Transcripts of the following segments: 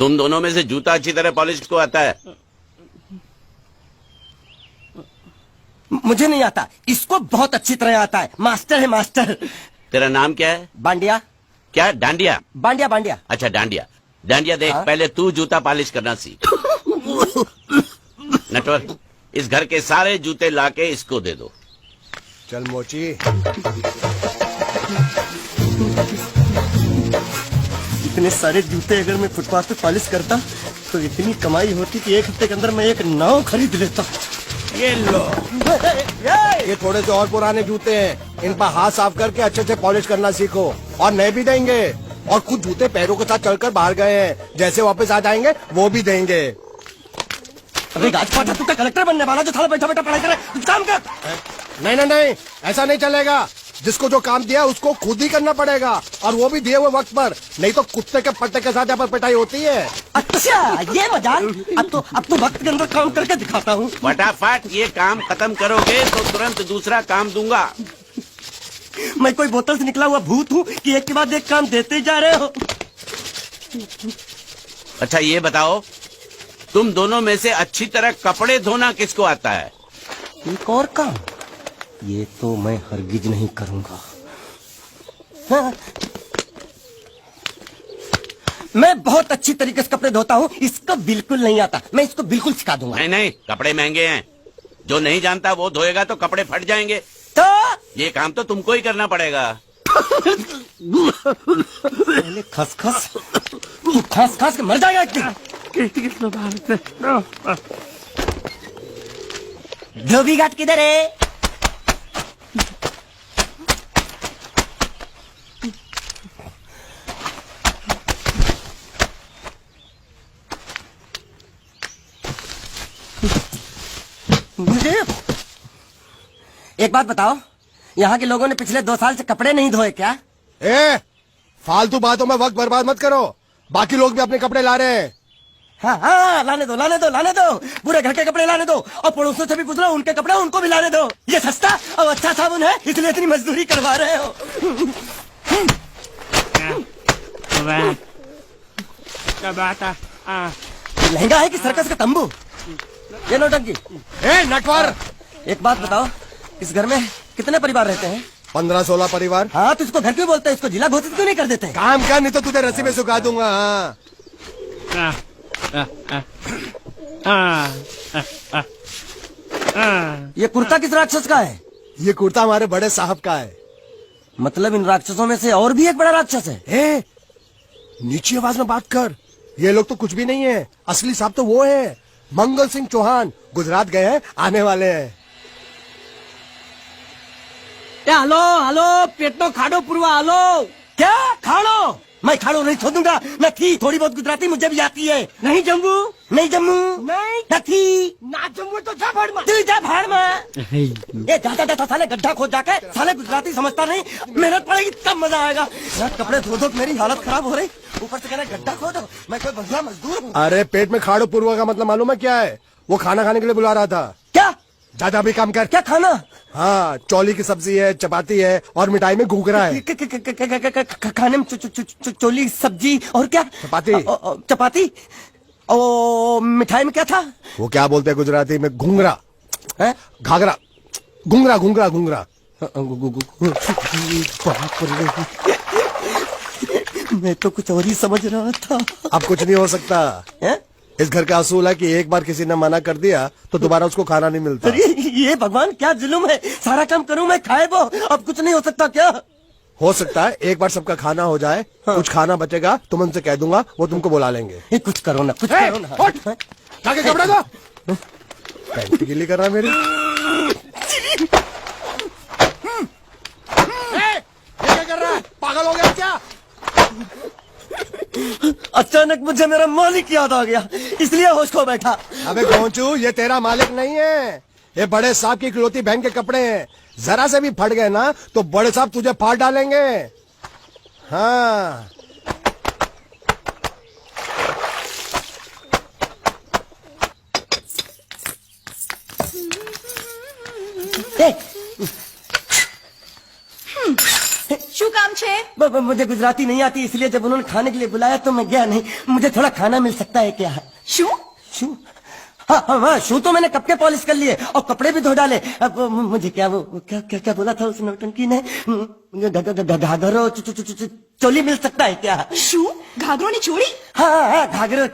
तुम दोनों में से जूता अच्छी तरह पॉलिश को आता है? मुझे नहीं आता, इसको बहुत अच्छी तरह आता है। मास्टर है मास्टर। तेरा नाम क्या है? बांडिया। क्या? डांडिया? बांडिया बांडिया। अच्छा डांडिया। डांडिया देख, हाँ? पहले तू जूता पॉलिश करना सीख। नटवर, इस घर के सारे जूते लाके इसको दे दो। चल मोची। इतने सारे जूते अगर मैं फुटपाथ पे पॉलिश करता तो इतनी कमाई होती कि एक हफ्ते के अंदर मैं एक नाव खरीद लेता। ये लो, ये थोड़े से और पुराने जूते हैं, इन पर हाथ साफ करके अच्छे से पॉलिश करना सीखो। और नए भी देंगे, और कुछ जूते पैरों के साथ चलकर बाहर गए हैं, जैसे वापस आ जाएंगे वो भी देंगे। अबे गाजपाटा, तू क्या कलेक्टर बनने वाला जो थाला बैठा बैठा पढ़ाई करे? काम कर। नहीं नहीं नहीं, ऐसा नहीं चलेगा। जिसको जो काम दिया उसको खुद ही करना पड़ेगा, और वो भी दिए हुए वक्त पर, नहीं तो कुत्ते के पट्टे के साथ यहाँ पर पिटाई होती है। अच्छा ये मजाक। अब तो वक्त के अंदर काम करके दिखाता हूँ। फटाफट ये काम खत्म करोगे तो तुरंत दूसरा काम दूंगा। मैं कोई बोतल से निकला हुआ भूत हूँ कि एक के बाद एक काम देते जा रहे हो? अच्छा ये बताओ, तुम दोनों में से अच्छी तरह कपड़े धोना किसको आता है? एक और काम, ये तो मैं हरगिज नहीं करूंगा। हाँ। मैं बहुत अच्छी तरीके से कपड़े धोता हूँ, इसको बिल्कुल नहीं आता। मैं इसको बिल्कुल सिखा दूंगा। नहीं नहीं, कपड़े महंगे हैं, जो नहीं जानता वो धोएगा तो कपड़े फट जाएंगे। तो ये काम तो तुमको ही करना पड़ेगा। पहले खसखस, तू खस खस के मर जाएगा एक दिन। धोबी घाट किधर है? मुझे एक बात बताओ, यहाँ के लोगों ने पिछले 2 साल से कपड़े नहीं धोए क्या? फालतू बातों में वक्त बर्बाद मत करो, बाकी लोग भी अपने कपड़े ला रहे हैं। हाँ हाँ, लाने दो लाने दो लाने दो, पूरे घर के कपड़े लाने दो, और पड़ोसियों से भी पूछ लो, उनके कपड़े उनको भी लाने दो। ये सस्ता और अच्छा साबुन है, इसलिए इतनी मजदूरी करवा रहे हो। लहंगा है कि सर्कस का तंबू? ये नौटंकी। नटवर, एक बात बताओ, इस घर में कितने परिवार रहते हैं? 15-16 परिवार। हाँ, तो इसको घर क्यों बोलते हैं? इसको जिला घोषित क्यों नहीं कर देते? काम कर, नहीं तो तुझे रस्सी में सुखा दूंगा। ये कुर्ता किस राक्षस का है? ये कुर्ता हमारे बड़े साहब का है। मतलब इन राक्षसों में से और भी एक बड़ा राक्षस है? नीची आवाज में बात कर, ये लोग तो कुछ भी नहीं है, असली साहब तो वो है मंगल सिंह चौहान, गुजरात गए हैं, आने वाले हैं। हेलो हेलो, पेट नो खाड़ो पुरवा। हेलो, क्या खाड़ो? मैं खाड़ो नहीं छोड़ूंगा। न थी, थोड़ी बहुत गुजराती मुझे भी आती है। नहीं जम्मू, नहीं जम्मू, नहीं थी ना जम्मू, तो जा भाड़ में, तू जा भाड़ में। ये जाता साले गड्ढा खोद जाके, साले गुजराती समझता नहीं, मेहनत पड़ेगी तब मजा आएगा। यार कपड़े धो धो मेरी हालत खराब हो रही, ऊपर से कह रहे गड्ढा खोदो। मैं कोई बढ़िया मजदूर हूँ? अरे पेट में खाड़ो पूर्वा का मतलब मालूम है क्या है? वो खाना खाने के लिए बुला रहा था। क्या? दादा भी काम कर। क्या खाना? हाँ, चौली की सब्जी है, चपाती है, और मिठाई में घूघरा है। खाने में चोली सब्जी और क्या? चपाती। चपाती। ओ मिठाई में क्या था? वो क्या बोलते हैं गुजराती में? घूंघरा है? घाघरा, घूंघरा घूंघरा घूंघरा। मैं तो कुछ और ही समझ रहा था। अब कुछ नहीं हो सकता है? इस घर का असूल है कि एक बार किसी ने मना कर दिया तो दोबारा उसको खाना नहीं मिलता। अरे ये भगवान क्या जुल्म है, सारा काम करूं मैं, खाए वो, अब कुछ नहीं हो सकता क्या? हो सकता है एक बार सबका खाना हो जाए। हाँ। कुछ खाना बचेगा तो मैं उनसे कह दूंगा, वो तुमको बुला लेंगे। कुछ करो ना, कुछ करो ना। जाके कपड़ा दो। पैंट गिल्ली कर रहा है मेरी। ये क्या कर रहा है? पागल हो गया क्या? अचानक मुझे मेरा मालिक याद आ गया, इसलिए होश खो बैठा। अबे गोंचू, ये तेरा मालिक नहीं है, ये बड़े साहब की इकलौती बहन के कपड़े हैं। जरा से भी फट गए ना तो बड़े साहब तुझे फाड़ डालेंगे। हाँ, શું કામ છે? मुझे गुजराती नहीं आती, इसलिए जब उन्होंने खाने के लिए बुलाया तो मैं गया नहीं। मुझे थोड़ा खाना मिल सकता है क्या? शू शू? हाँ, शू तो मैंने कब के पॉलिश कर लिए और कपड़े भी धो डाले। अब मुझे क्या वो क्या क्या क्या बोला था उस नौटंकी ने? घाघरो चोली मिल सकता है क्या? शू घाघरो ने चोरी? हाँ, घाघरो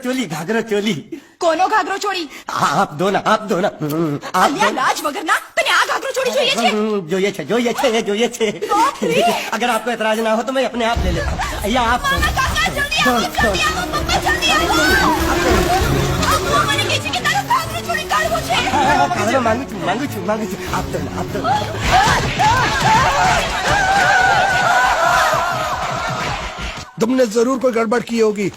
चोली। कोनो घाघरो ચોરી? आप दो ना અલ્યા લાજ વગરના તને આ ઘાઘરો ચોરી જોઈએ છે? જોઈએ છે। अगर आपको एतराज ना हो तो मैं अपने आप ले लेता हूँ। या आप કાકા જલ્દી આવો, જલ્દી આવો, પપ્પા જલ્દી આવો। મને કહે છે કે તારો ઘાઘરો ચોરી કાઢવો છે। घाघरो मांगू छू। आप दो ना। तुमने जरूर कोई गड़बड़ की होगी,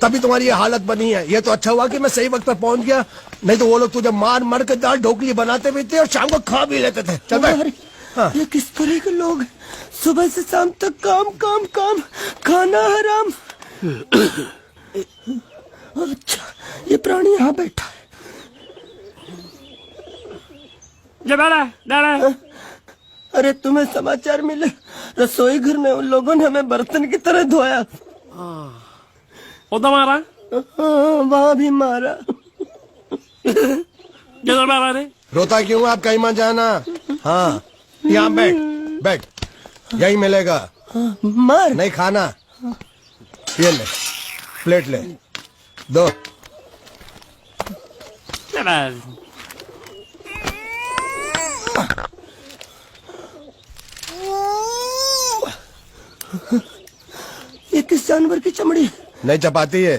तभी तुम्हारी ये हालत बनी है। ये तो अच्छा हुआ कि मैं सही वक्त पर पहुंच गया, नहीं तो वो लोग तुझे मार के दाल ढोकली बनाते भी थे और शाम को खा भी लेते थे। चल बैठ। हाँ। ये किस तरह के लोग हैं? सुबह से शाम तक काम, खाना हराम। अच्छा, ये प्राणी यहाँ बैठा है। अरे तुम्हें समाचार मिले? रसोई घर में उन लोगों ने हमें बर्तन की तरह धोया। मारा? वहाँ भी मारा। मारा रे? रोता क्यों? आप कहीं मत जाना। हाँ, यहाँ बैठ, यही मिलेगा। मार नहीं खाना, ये ले, प्लेट ले, दो। ये किस जानवर की चमड़ी? नहीं चपाती है।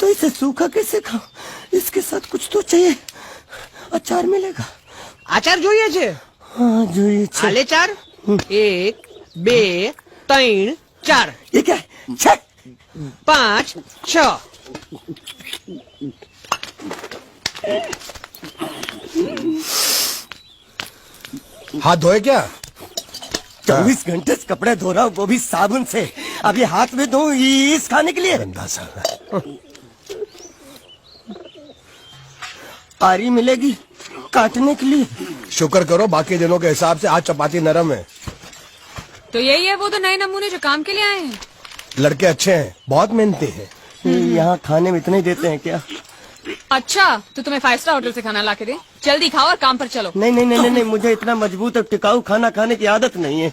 तो इसे सूखा कैसे खाऊं? इसके साथ कुछ तो चाहिए। अचार मिलेगा? આચાર જોઈએ છે? हाँ જોઈએ છે। આલે ચાર 1 2 3 4 ये क्या है? 6 5 6 हाथ धोए क्या? 24 घंटे से कपड़े धो रहा हूँ, वो भी साबुन से। अब ये हाथ में धो इस खाने के लिए? गंदा साला। आरी मिलेगी काटने के लिए? शुक्र करो बाकी दिनों के हिसाब से आज चपाती नरम है। तो यही है वो दो नए नमूने जो काम के लिए आए हैं। लड़के अच्छे हैं, बहुत मेहनती हैं। यहाँ खाने में इतने देते हैं क्या? अच्छा, तो तुम्हें 5 स्टार होटल से खाना ला के दे? जल्दी खाओ और काम पर चलो। नहीं, मुझे इतना मजबूत और टिकाऊ खाना खाने की आदत नहीं है।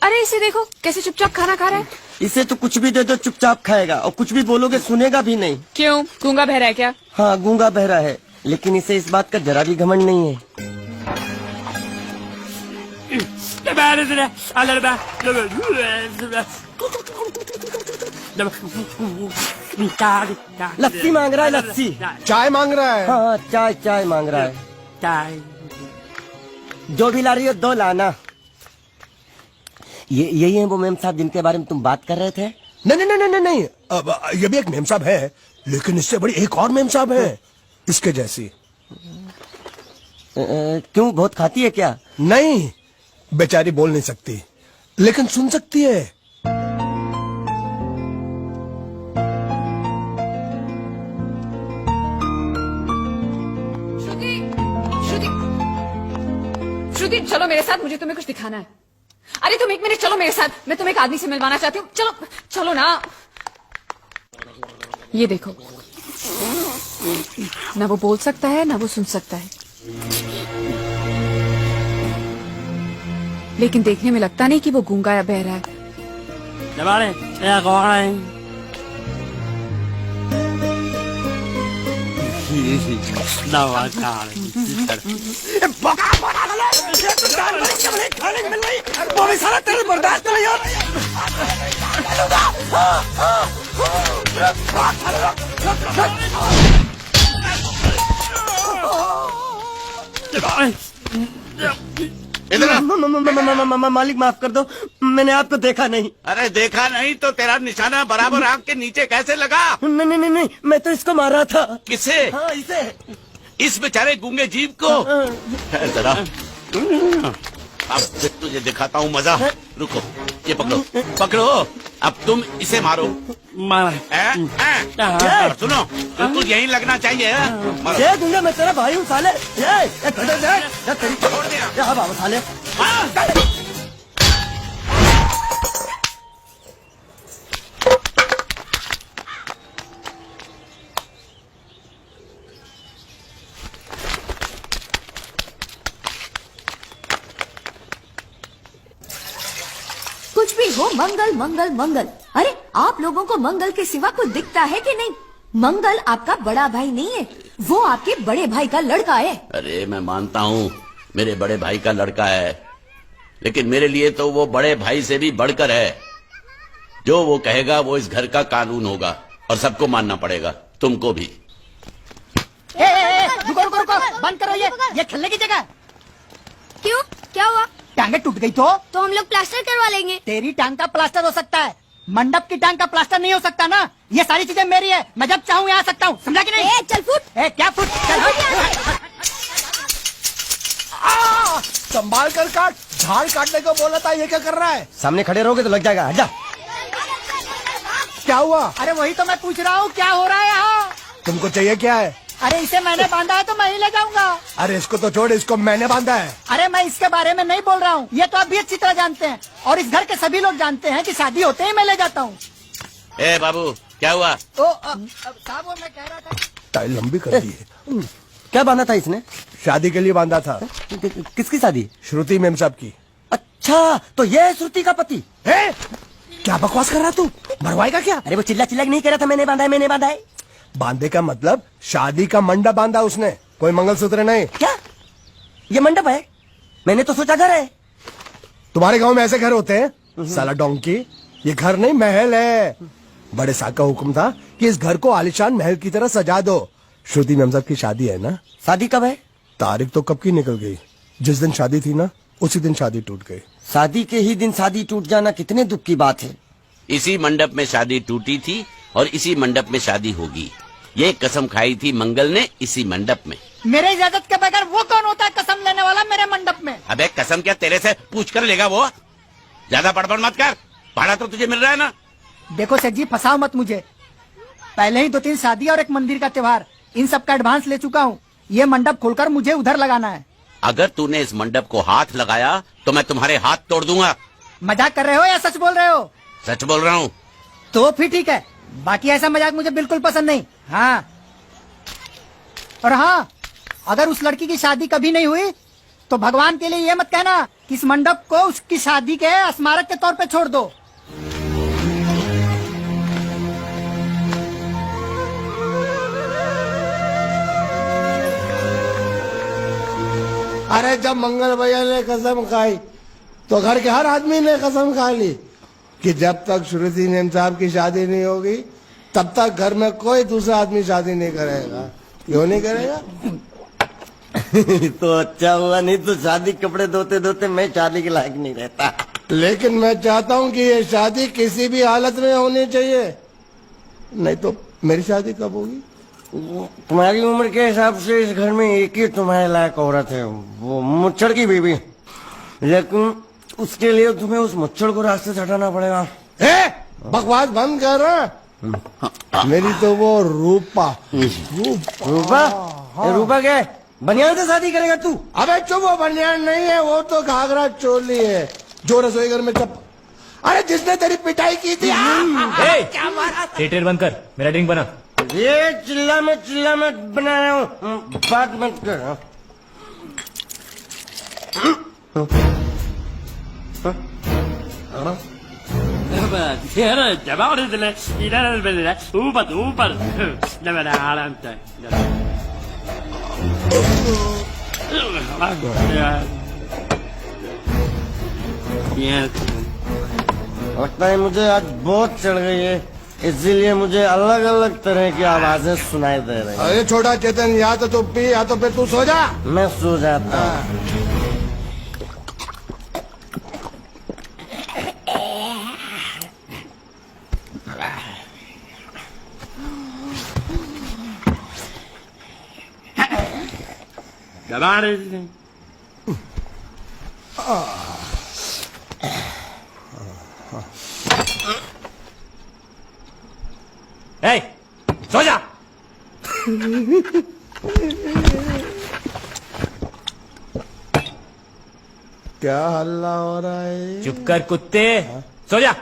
अरे इसे देखो कैसे चुपचाप खाना खा रहा है। इसे तो कुछ भी दे दो चुपचाप खाएगा, और कुछ भी बोलोगे सुनेगा भी नहीं। क्यों, गूंगा बहरा है क्या? हाँ, गूंगा बहरा है, लेकिन इसे इस बात का जरा भी घमंड नहीं है। लस्सी मांग रहा है, लस्सी। चाय मांग रहा है। हाँ, चाय मांग रहा है। चाय जो भी ला रही हो 2 लाना। यही है वो मेम साहब जिनके बारे में तुम बात कर रहे थे? नहीं। अब ये भी एक मेम साहब है, लेकिन इससे बड़ी एक और मेम साहब है इसके जैसी। क्यों, बहुत खाती है क्या? नहीं, बेचारी बोल नहीं सकती, लेकिन सुन सकती है। श्रुति चलो मेरे साथ, मुझे तुम्हें कुछ दिखाना है। अरे तुम 1 मिनट चलो मेरे साथ, मैं तुम्हें एक आदमी से मिलवाना चाहती हूँ। चलो ना। ये देखो, ना वो बोल सकता है ना वो सुन सकता है, लेकिन देखने में लगता नहीं कि वो गूंगा या बहरा है। वो भी सारा तेरे बर्दाश्त नहीं हो मालिक माफ कर दो, मैंने आपको देखा नहीं। अरे देखा नहीं तो तेरा निशाना बराबर आँख के नीचे कैसे लगा? नहीं, मैं तो इसको मारा था। किसे? हाँ, इसे। इस बेचारे गूंगे जीव को? है जरा, अब तुझे दिखाता हूँ मजा। रुको, ये पकड़ो। अब तुम इसे मारो। सुनो, बिल्कुल यहीं लगना चाहिए। ये दूंगा, मैं तेरा भाई हूँ साले। छोड़ दे साले। मंगल मंगल मंगल। अरे आप लोगों को मंगल के सिवा कुछ दिखता है कि नहीं? मंगल आपका बड़ा भाई नहीं है, वो आपके बड़े भाई का लड़का है। अरे मैं मानता हूँ मेरे बड़े भाई का लड़का है, लेकिन मेरे लिए तो वो बड़े भाई से भी बढ़कर है। जो वो कहेगा वो इस घर का कानून होगा और सबको मानना पड़ेगा, तुमको भी। रुको रुको रुको, बंद करो ये खेलने की जगह। क्यों, क्या हुआ? टांगे टूट गई तो हम लोग प्लास्टर करवा लेंगे। तेरी टांग का प्लास्टर हो सकता है, मंडप की टांग का प्लास्टर नहीं हो सकता ना। ये सारी चीजें मेरी है, मैं जब चाहूँ यहाँ आ सकता हूँ, समझा कि नहीं? चल फुट। क्या फुट? संभाल कर काट, झाड़ काटने को बोला था, ये क्या कर रहा है? सामने खड़े रहोगे तो लग जाएगा, हट जा। क्या हुआ? अरे वही तो मैं पूछ रहा हूँ, क्या हो रहा है यहाँ? तुमको चाहिए क्या है? अरे इसे मैंने बांधा है तो मैं ही ले जाऊंगा। अरे इसको तो छोड़, इसको मैंने बांधा है। अरे मैं इसके बारे में नहीं बोल रहा हूँ, ये तो आप भी अच्छी तरह जानते हैं और इस घर के सभी लोग जानते हैं कि शादी होते ही मैं ले जाता हूँ। ए बाबू, क्या हुआ? तो साहब वो मैं कह रहा था, टाइल लंबी कर दी है। क्या बांधा था इसने? शादी के लिए बांधा था। किसकी शादी? श्रुति मेम साहब की। अच्छा, तो ये है श्रुति का पति? ए? क्या बकवास कर रहा तू? मरवाएगा क्या? अरे वो चिल्ला चिल्ला के नहीं कह रहा था मैंने बांधा है, मैंने बांधा है। बांधे का मतलब शादी का मंडप बांधा उसने, कोई मंगलसूत्र नहीं। क्या ये मंडप है? मैंने तो सोचा घर है। तुम्हारे गांव में ऐसे घर होते हैं? साला डोंकी, ये घर नहीं महल है। बड़े साहब का हुक्म था कि इस घर को आलीशान महल की तरह सजा दो। श्रुति मेम साहब की शादी है ना? शादी कब है? तारीख तो कब की निकल गई, जिस दिन शादी थी ना उसी दिन शादी टूट गई। शादी के ही दिन शादी टूट जाना कितने दुख की बात है। इसी मंडप में शादी टूटी थी और इसी मंडप में शादी होगी। ये कसम खाई थी मंगल ने इसी मंडप में। मेरे इजाजत के बगैर वो कौन होता है कसम लेने वाला मेरे मंडप में? अबे कसम क्या तेरे से पूछ कर लेगा वो? ज्यादा बड़बड़ मत कर, भाड़ा तो तुझे मिल रहा है ना। देखो सेठ जी, फंसाओ मत मुझे। पहले ही 2-3 शादी और एक मंदिर का त्योहार, इन सब का एडवांस ले चुका हूँ। ये मंडप खोलकर मुझे उधर लगाना है। अगर तूने इस मंडप को हाथ लगाया तो मैं तुम्हारे हाथ तोड़ दूंगा। मजाक कर रहे हो या सच बोल रहे हो? सच बोल रहा हूँ। तो फिर ठीक है, बाकी ऐसा मजाक मुझे बिल्कुल पसंद नहीं। हाँ, और हाँ, अगर उस लड़की की शादी कभी नहीं हुई तो भगवान के लिए ये मत कहना कि इस मंडप को उसकी शादी के स्मारक के तौर पे छोड़ दो। अरे जब मंगल भैया ने कसम खाई तो घर के हर आदमी ने कसम खा ली कि जब तक श्रुति मेम साहब की शादी नहीं होगी तब तक घर में कोई दूसरा आदमी शादी नहीं करेगा। क्यों नहीं करेगा? तो अच्छा हुआ, नहीं तो शादी कपड़े धोते धोते मैं शादी के लायक नहीं रहता। लेकिन मैं चाहता हूँ कि ये शादी किसी भी हालत में होनी चाहिए, नहीं तो मेरी शादी कब होगी? तुम्हारी उम्र के हिसाब से इस घर में एक ही तुम्हारे लायक औरत है, वो मुच्छड़ की बीवी। लेकिन उसके लिए तुम्हें उस मुच्छड़ को रास्ते से हटाना पड़ेगा। बकवास बंद कर रहा। मेरी तो वो रूपा। रूपा? रूपा क्या है? बनियान से शादी करेगा तू? अबे चुप, वो बनियान नहीं है, वो तो घाघरा चोली है जो रसोई घर में अरे जिसने तेरी पिटाई की थी। क्या मारा? थिएटर बंद कर, मेरा ड्रिंक बना। ये चिल्ला में बना रहा हूँ, बात मत कर। लगता है मुझे आज बहुत चढ़ गई है, इसीलिए मुझे अलग अलग तरह की आवाजें सुनाई दे रही हैं। अरे छोटा चेतन, या तो तू पी या तो फिर तू सो जा। मैं सो जाता हूँ। सो जा। क्या हल्ला हो रहा है? चुप कर कुत्ते, सो जा।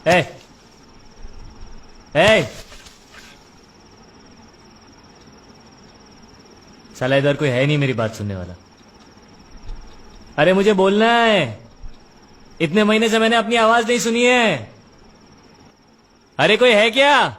ए, साला इधर कोई है नहीं मेरी बात सुनने वाला। अरे मुझे बोलना है, इतने महीने से मैंने अपनी आवाज नहीं सुनी है। अरे कोई है क्या?